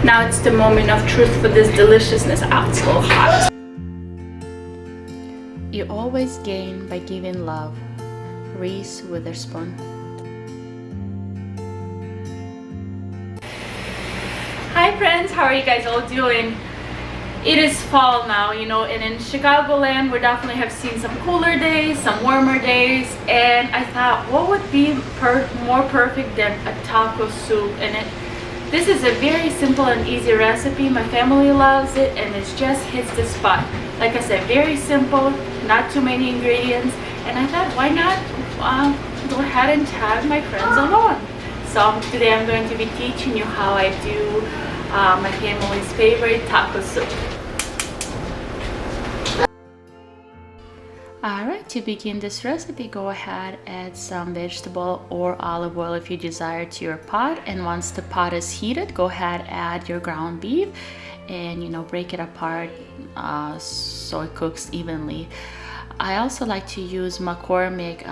Now it's the moment of truth for this deliciousness. Ah, it's a little hot. You always gain by giving love. Reese Witherspoon. Hi friends, how are you guys all doing? It is fall now, you know, and in Chicagoland we definitely have seen some cooler days, some warmer days, and I thought what would be more perfect than a taco soup. And this is a very simple and easy recipe. My family loves it and it just hits the spot. Like I said, very simple, not too many ingredients, and I thought why not go ahead and tag my friends along. So today I'm going to be teaching you how I do my family's favorite taco soup. Alright, to begin this recipe, go ahead, add some vegetable or olive oil if you desire to your pot, and once the pot is heated, go ahead, add your ground beef and, you know, break it apart so it cooks evenly. I also like to use McCormick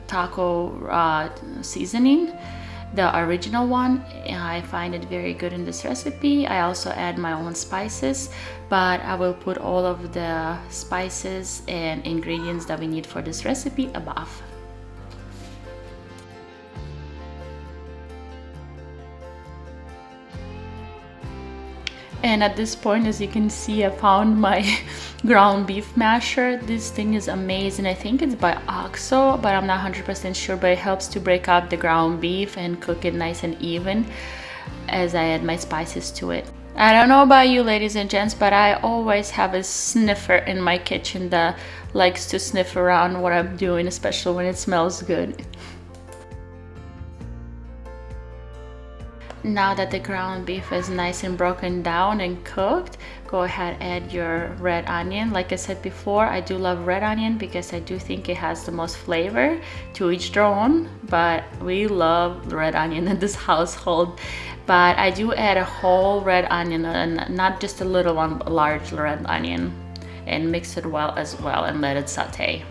taco seasoning, the original one. I find it very good in this recipe. I also add my own spices, but I will put all of the spices and ingredients that we need for this recipe above. And at this point, as you can see, I found my ground beef masher. This thing is amazing. I think it's by Oxo, but I'm not 100% sure, but it helps to break up the ground beef and cook it nice and even as I add my spices to it. I don't know about you ladies and gents, but I always have a sniffer in my kitchen that likes to sniff around what I'm doing, especially when it smells good. Now that the ground beef is nice and broken down and cooked, go ahead and add your red onion. Like I said before, I do love red onion because I do think it has the most flavor. To each their own, but we love red onion in this household. But I do add a whole red onion, and not just a little one, a large red onion, and mix it well as well and let it saute.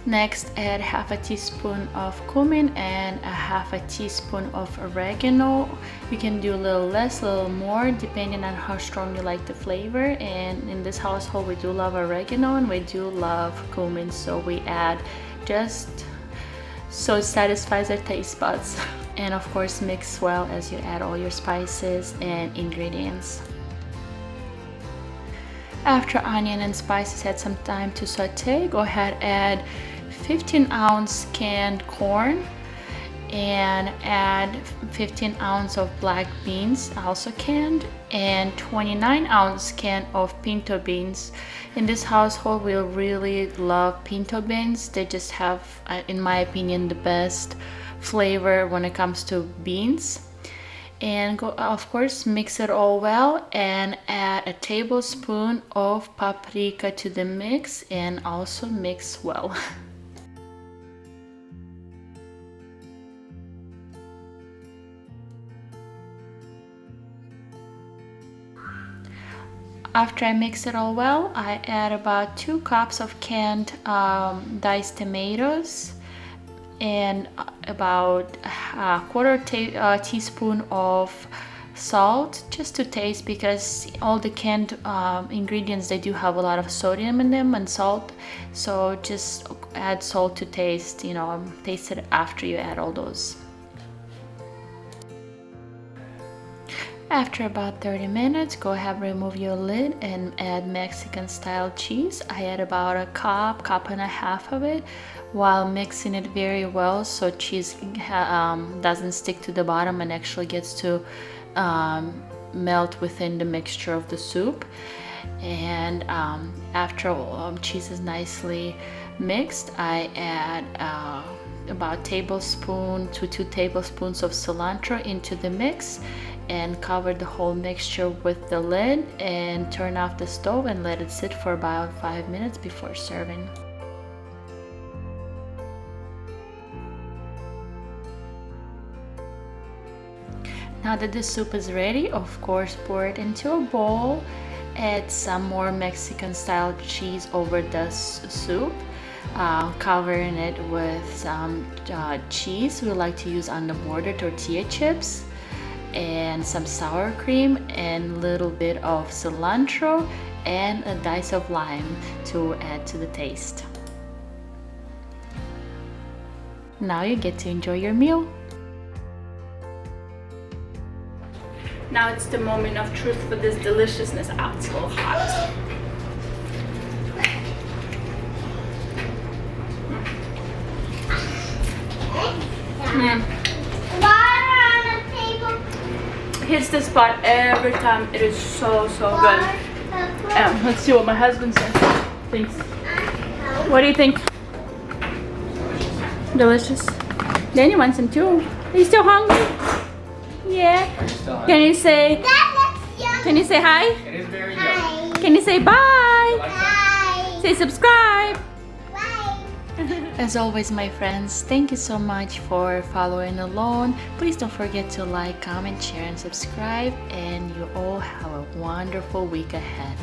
Next, add half a teaspoon of cumin and a half a teaspoon of oregano. You can do a little less, a little more, depending on how strong you like the flavor. And in this household, we do love oregano and we do love cumin, so we add just so it satisfies our taste buds. And of course, mix well as you add all your spices and ingredients. After onion and spices had some time to saute, go ahead, add 15-ounce canned corn and add 15 ounces of black beans, also canned, and 29-ounce can of pinto beans. In this household, we really love pinto beans. They just have, in my opinion, the best flavor when it comes to beans. And of course, mix it all well and add a tablespoon of paprika to the mix and also mix well. After I mix it all well, I add about 2 cups of canned diced tomatoes and about a quarter teaspoon of salt, just to taste, because all the canned ingredients, they do have a lot of sodium in them and salt, so just add salt to taste, you know, taste it after you add all those. After about 30 minutes, go ahead, remove your lid and add Mexican style cheese. I add about a cup and a half of it, while mixing it very well so cheese doesn't stick to the bottom and actually gets to melt within the mixture of the soup. And after cheese is nicely mixed, I add about tablespoon to 2 tablespoons of cilantro into the mix and cover the whole mixture with the lid and turn off the stove and let it sit for about 5 minutes before serving. Now that the soup is ready, of course, pour it into a bowl, add some more Mexican style cheese over the soup. covering it with some cheese. We like to use on the border tortilla chips, and some sour cream, and a little bit of cilantro, and a dice of lime to add to the taste. Now you get to enjoy your meal. Now it's the moment of truth for this deliciousness. Ah, it's a little hot. Hits the spot every time. It is so good. Let's see what my husband thinks. What do you think? Delicious. Danny wants some too. Are you still hungry? Yeah. Can you say? Can you say hi? It is very yummy. Can you say bye? Say subscribe. As always, my friends, thank you so much for following along. Please don't forget to like, comment, share, and subscribe. And you all have a wonderful week ahead.